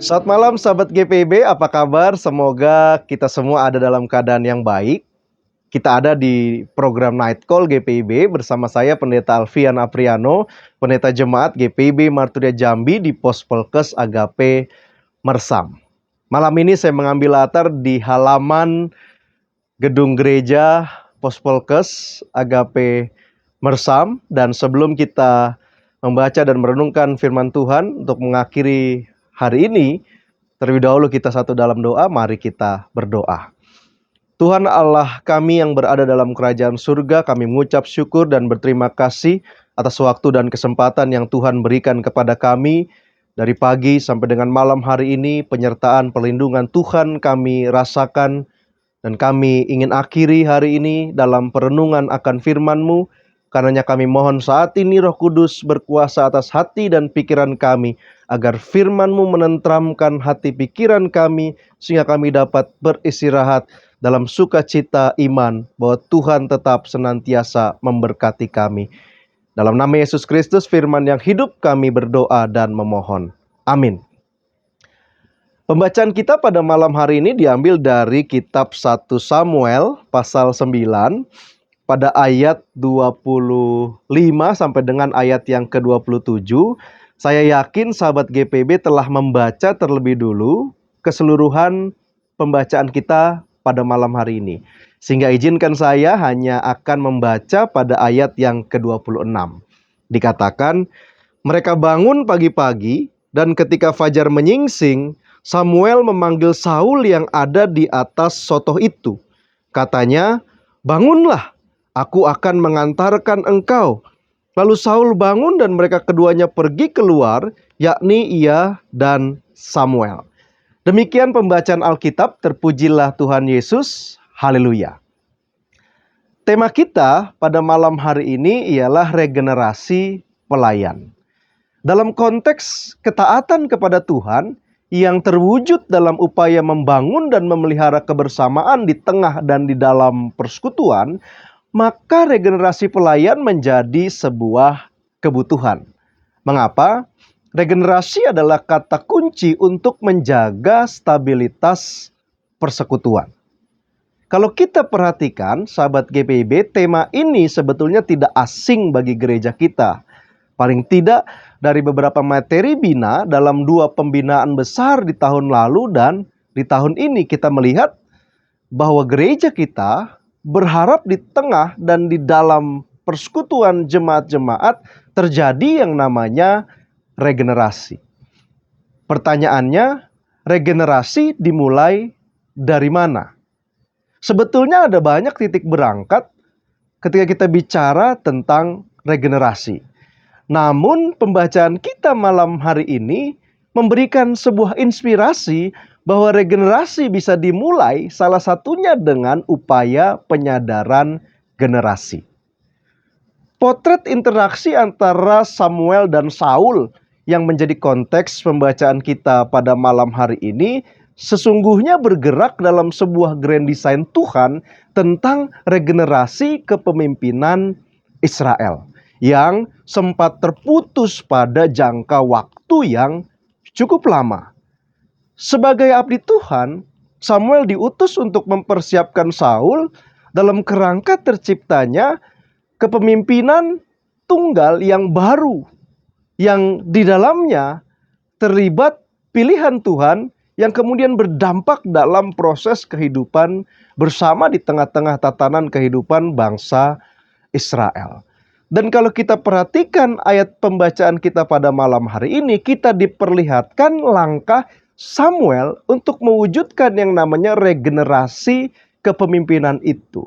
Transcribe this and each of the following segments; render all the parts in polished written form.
Selamat malam sahabat GPIB, apa kabar? Semoga kita semua ada dalam keadaan yang baik. Kita ada di program Night Call GPIB bersama saya Pendeta Alfian Apriano, Pendeta Jemaat GPIB Marturia Jambi di Pospolkes Agape Mersam. Malam ini saya mengambil latar di halaman gedung gereja Pospolkes Agape Mersam, dan sebelum kita membaca dan merenungkan firman Tuhan untuk mengakhiri hari ini, terlebih dahulu kita satu dalam doa. Mari kita berdoa. Tuhan Allah kami yang berada dalam kerajaan surga, kami mengucap syukur dan berterima kasih atas waktu dan kesempatan yang Tuhan berikan kepada kami. Dari pagi sampai dengan malam hari ini, penyertaan perlindungan Tuhan kami rasakan. Dan kami ingin akhiri hari ini dalam perenungan akan firman-Mu. Karenanya kami mohon saat ini Roh Kudus berkuasa atas hati dan pikiran kami, agar firman-Mu menentramkan hati pikiran kami, sehingga kami dapat beristirahat dalam sukacita iman, bahwa Tuhan tetap senantiasa memberkati kami. Dalam nama Yesus Kristus, firman yang hidup, kami berdoa dan memohon. Amin. Pembacaan kita pada malam hari ini diambil dari kitab 1 Samuel pasal 9 pada ayat 25 sampai dengan ayat yang ke-27. Saya yakin sahabat GPB telah membaca terlebih dulu keseluruhan pembacaan kita pada malam hari ini. Sehingga izinkan saya hanya akan membaca pada ayat yang ke-26. Dikatakan, mereka bangun pagi-pagi dan ketika fajar menyingsing, Samuel memanggil Saul yang ada di atas sotoh itu. Katanya, bangunlah, aku akan mengantarkan engkau. Lalu Saul bangun dan mereka keduanya pergi keluar, yakni ia dan Samuel. Demikian pembacaan Alkitab, terpujilah Tuhan Yesus, haleluya. Tema kita pada malam hari ini ialah regenerasi pelayan. Dalam konteks ketaatan kepada Tuhan, yang terwujud dalam upaya membangun dan memelihara kebersamaan di tengah dan di dalam persekutuan, maka regenerasi pelayan menjadi sebuah kebutuhan. Mengapa? Regenerasi adalah kata kunci untuk menjaga stabilitas persekutuan. Kalau kita perhatikan, sahabat GPIB, tema ini sebetulnya tidak asing bagi gereja kita. Paling tidak dari beberapa materi bina dalam 2 pembinaan besar di tahun lalu dan di tahun ini, kita melihat bahwa gereja kita berharap di tengah dan di dalam persekutuan jemaat-jemaat terjadi yang namanya regenerasi. Pertanyaannya, regenerasi dimulai dari mana? Sebetulnya ada banyak titik berangkat ketika kita bicara tentang regenerasi. Namun pembacaan kita malam hari ini memberikan sebuah inspirasi bahwa regenerasi bisa dimulai salah satunya dengan upaya penyadaran generasi. Potret interaksi antara Samuel dan Saul yang menjadi konteks pembacaan kita pada malam hari ini sesungguhnya bergerak dalam sebuah grand design Tuhan tentang regenerasi kepemimpinan Israel yang sempat terputus pada jangka waktu yang cukup lama. Sebagai abdi Tuhan, Samuel diutus untuk mempersiapkan Saul dalam kerangka terciptanya kepemimpinan tunggal yang baru, yang di dalamnya terlibat pilihan Tuhan yang kemudian berdampak dalam proses kehidupan bersama di tengah-tengah tatanan kehidupan bangsa Israel. Dan kalau kita perhatikan ayat pembacaan kita pada malam hari ini, kita diperlihatkan langkah Samuel untuk mewujudkan yang namanya regenerasi kepemimpinan itu.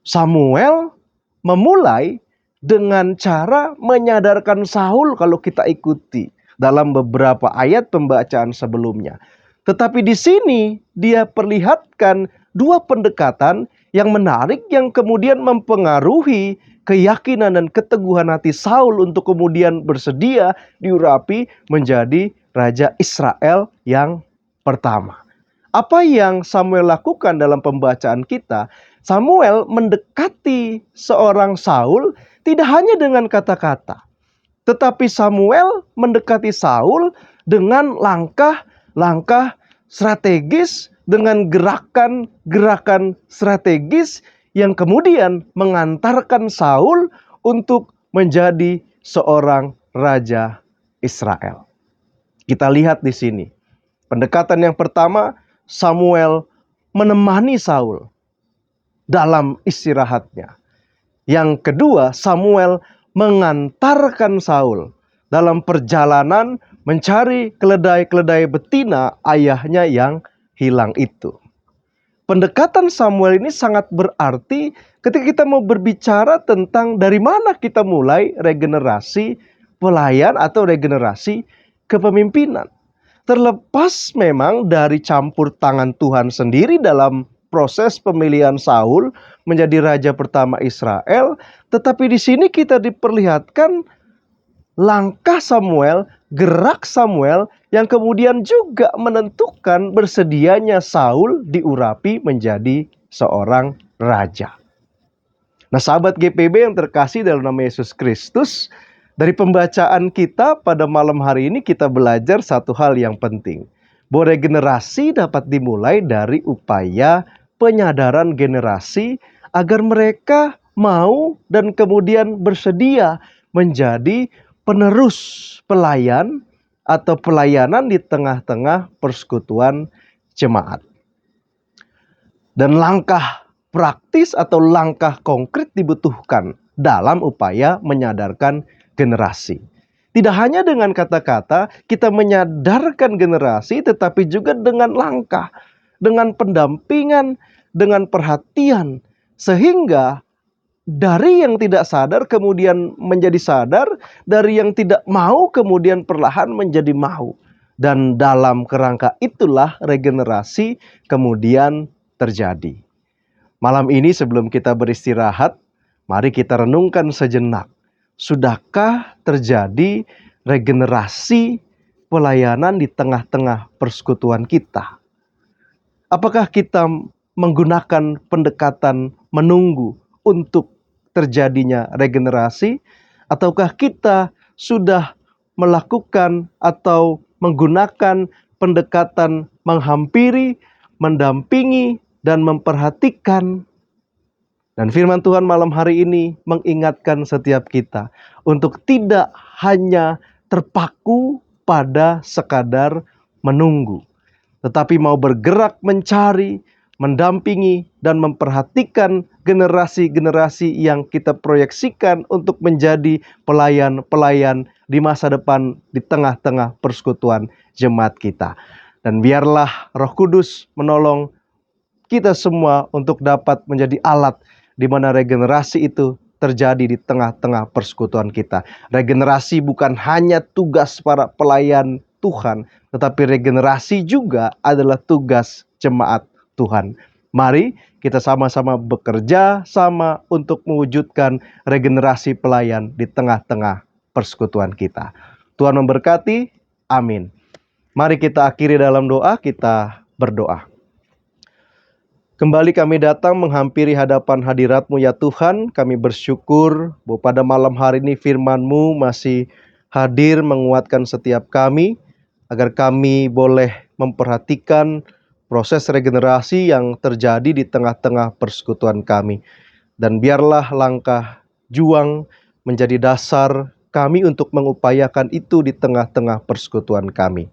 Samuel memulai dengan cara menyadarkan Saul kalau kita ikuti dalam beberapa ayat pembacaan sebelumnya. Tetapi di sini dia perlihatkan 2 pendekatan yang menarik yang kemudian mempengaruhi keyakinan dan keteguhan hati Saul untuk kemudian bersedia diurapi menjadi Raja Israel yang pertama. Apa yang Samuel lakukan dalam pembacaan kita? Samuel mendekati seorang Saul tidak hanya dengan kata-kata, tetapi Samuel mendekati Saul dengan langkah langkah strategis dengan gerakan-gerakan strategis yang kemudian mengantarkan Saul untuk menjadi seorang raja Israel. Kita lihat di sini. Pendekatan yang pertama, Samuel menemani Saul dalam istirahatnya. Yang kedua, Samuel mengantarkan Saul dalam perjalanan mencari keledai-keledai betina ayahnya yang hilang itu. Pendekatan Samuel ini sangat berarti ketika kita mau berbicara tentang dari mana kita mulai regenerasi pelayan atau regenerasi kepemimpinan. Terlepas memang dari campur tangan Tuhan sendiri dalam proses pemilihan Saul menjadi raja pertama Israel, tetapi di sini kita diperlihatkan langkah Samuel, gerak Samuel yang kemudian juga menentukan bersedianya Saul diurapi menjadi seorang raja. Nah, sahabat GPB yang terkasih dalam nama Yesus Kristus, dari pembacaan kita pada malam hari ini kita belajar satu hal yang penting. Bahwa regenerasi dapat dimulai dari upaya penyadaran generasi agar mereka mau dan kemudian bersedia menjadi penerus pelayan atau pelayanan di tengah-tengah persekutuan jemaat. Dan langkah praktis atau langkah konkret dibutuhkan dalam upaya menyadarkan generasi. Tidak hanya dengan kata-kata kita menyadarkan generasi, tetapi juga dengan langkah, dengan pendampingan, dengan perhatian, sehingga dari yang tidak sadar kemudian menjadi sadar, dari yang tidak mau kemudian perlahan menjadi mau. Dan dalam kerangka itulah regenerasi kemudian terjadi. Malam ini sebelum kita beristirahat, mari kita renungkan sejenak. Sudahkah terjadi regenerasi pelayanan di tengah-tengah persekutuan kita? Apakah kita menggunakan pendekatan menunggu untuk terjadinya regenerasi? Ataukah kita sudah melakukan atau menggunakan pendekatan menghampiri, mendampingi, dan memperhatikan? Dan firman Tuhan malam hari ini mengingatkan setiap kita untuk tidak hanya terpaku pada sekadar menunggu, tetapi mau bergerak mencari, mendampingi, dan memperhatikan generasi-generasi yang kita proyeksikan untuk menjadi pelayan-pelayan di masa depan di tengah-tengah persekutuan jemaat kita. Dan biarlah Roh Kudus menolong kita semua untuk dapat menjadi alat di mana regenerasi itu terjadi di tengah-tengah persekutuan kita. Regenerasi bukan hanya tugas para pelayan Tuhan, tetapi regenerasi juga adalah tugas jemaat Tuhan. Mari kita sama-sama bekerja sama untuk mewujudkan regenerasi pelayan di tengah-tengah persekutuan kita. Tuhan memberkati. Amin. Mari kita akhiri dalam doa, kita berdoa. Kembali kami datang menghampiri hadapan hadirat-Mu ya Tuhan. Kami bersyukur bahwa pada malam hari ini firman-Mu masih hadir menguatkan setiap kami, agar kami boleh memperhatikan proses regenerasi yang terjadi di tengah-tengah persekutuan kami. Dan biarlah langkah juang menjadi dasar kami untuk mengupayakan itu di tengah-tengah persekutuan kami.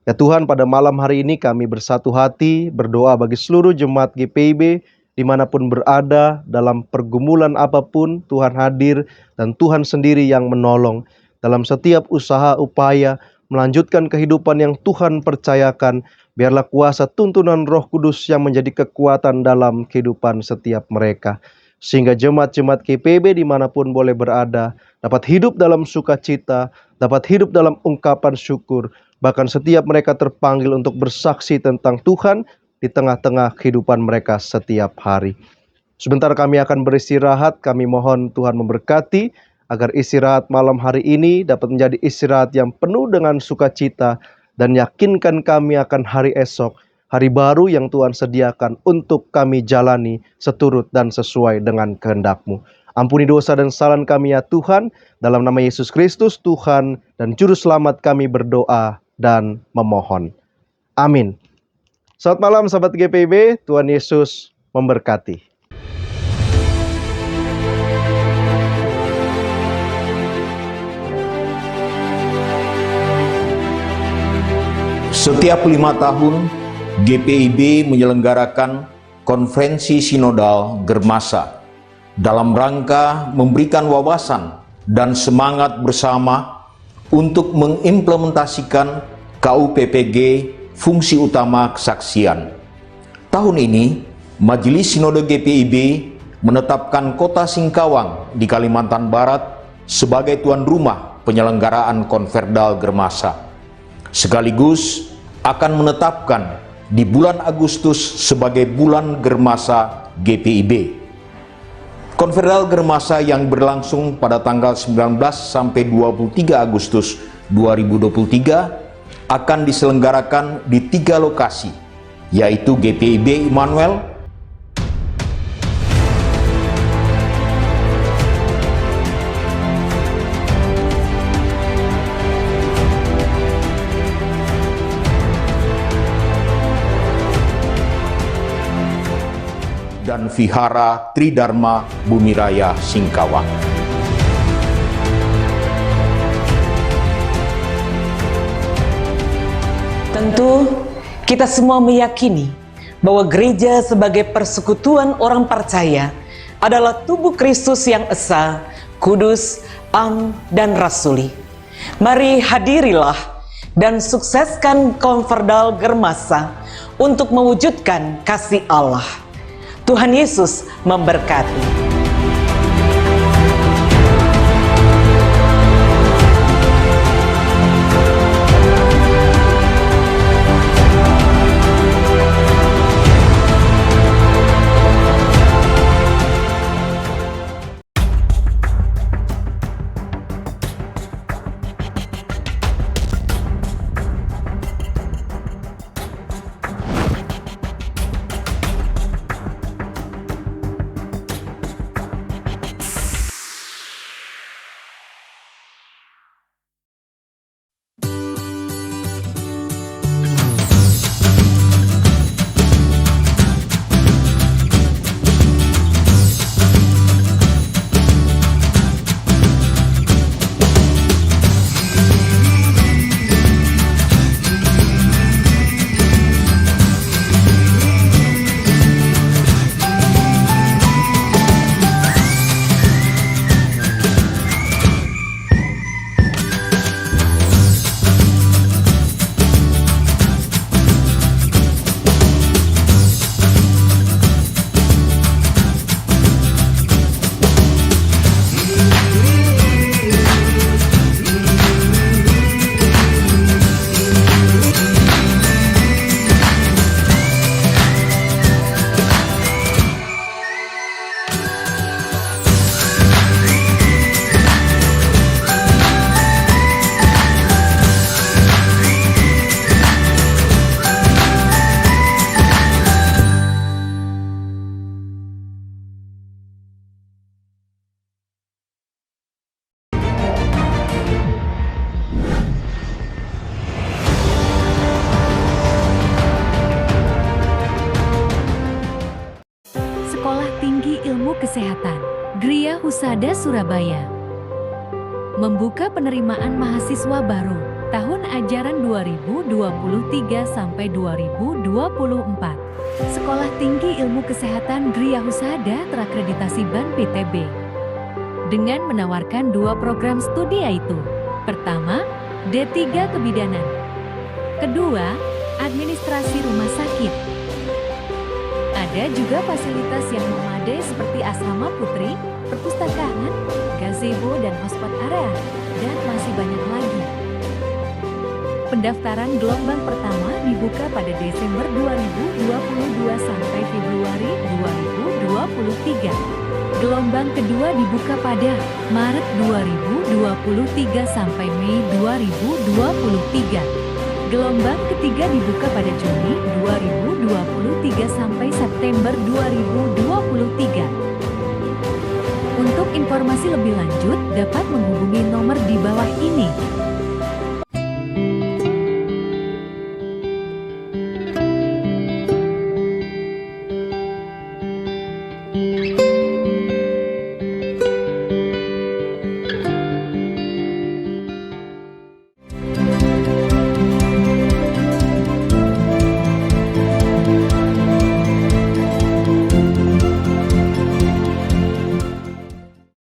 Ya Tuhan, pada malam hari ini kami bersatu hati berdoa bagi seluruh jemaat GPIB dimanapun berada, dalam pergumulan apapun Tuhan hadir dan Tuhan sendiri yang menolong dalam setiap usaha upaya melanjutkan kehidupan yang Tuhan percayakan. Biarlah kuasa tuntunan Roh Kudus yang menjadi kekuatan dalam kehidupan setiap mereka, sehingga jemaat-jemaat GPIB dimanapun boleh berada dapat hidup dalam sukacita, dapat hidup dalam ungkapan syukur. Bahkan setiap mereka terpanggil untuk bersaksi tentang Tuhan di tengah-tengah kehidupan mereka setiap hari. Sebentar kami akan beristirahat, kami mohon Tuhan memberkati agar istirahat malam hari ini dapat menjadi istirahat yang penuh dengan sukacita dan yakinkan kami akan hari esok, hari baru yang Tuhan sediakan untuk kami jalani seturut dan sesuai dengan kehendak-Mu. Ampuni dosa dan kesalahan kami ya Tuhan, dalam nama Yesus Kristus Tuhan dan Juru Selamat kami berdoa dan memohon. Amin. Selamat malam sahabat GPIB, Tuhan Yesus memberkati. Setiap 5 tahun, GPIB menyelenggarakan konferensi sinodal Germasa dalam rangka memberikan wawasan dan semangat bersama untuk mengimplementasikan KUPPG fungsi utama kesaksian. Tahun ini, Majelis Sinode GPIB menetapkan Kota Singkawang di Kalimantan Barat sebagai tuan rumah penyelenggaraan Konferdal Germasa, sekaligus akan menetapkan di bulan Agustus sebagai bulan Germasa GPIB. Konferdal Germasa yang berlangsung pada tanggal 19 sampai 23 Agustus 2023 akan diselenggarakan di 3 lokasi, yaitu GPIB Immanuel, dan Vihara Tridharma Bumi Raya Singkawang. Tentu kita semua meyakini bahwa gereja sebagai persekutuan orang percaya adalah tubuh Kristus yang esa, kudus, am, dan rasuli. Mari hadirilah dan sukseskan Konferdal Germasa untuk mewujudkan kasih Allah. Tuhan Yesus memberkati. Sekolah Tinggi Ilmu Kesehatan, Gria Husada Surabaya, membuka penerimaan mahasiswa baru tahun ajaran 2023 sampai 2024. Sekolah Tinggi Ilmu Kesehatan Gria Husada terakreditasi BAN PTB dengan menawarkan 2 program studi, yaitu pertama, D3 Kebidanan, kedua, Administrasi Rumah Sakit. Ada juga fasilitas yang memadai seperti asrama putri, perpustakaan, gazebo dan hotspot area, dan masih banyak lagi. Pendaftaran gelombang pertama dibuka pada Desember 2022 sampai Februari 2023. Gelombang kedua dibuka pada Maret 2023 sampai Mei 2023. Gelombang ketiga dibuka pada Juni 2023 sampai September 2023. Untuk informasi lebih lanjut dapat menghubungi nomor di bawah ini.